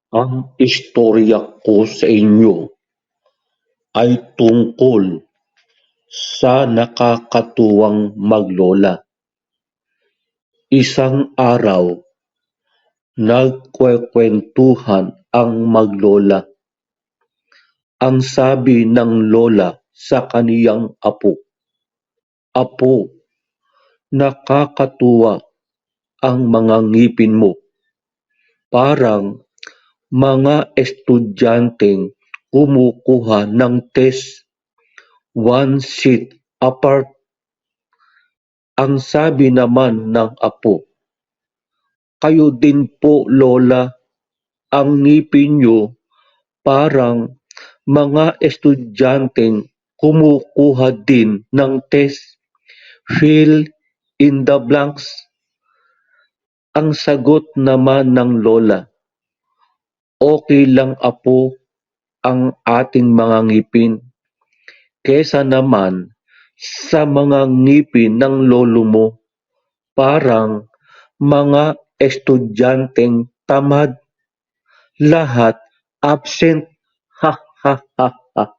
Ang istorya ko sa inyo ay tungkol sa nakakatuwang maglola. Isang araw, nagkwekwentuhan ang maglola. Ang sabi ng lola sa kaniyang apo, "Apo, nakakatuwa ang mga ngipin mo. Parang mga estudyanteng kumukuha ng test one sheet apart." Ang sabi naman ng apo, "Kayo din po lola, ang ngipin niyo parang mga estudyanteng kumukuha din ng test, fill in the blanks." Ang sagot naman ng lola, "Okey lang apo ang ating mga ngipin, kaysa naman sa mga ngipin ng lolo mo, parang mga estudyanteng tamad, lahat absent, ha ha ha."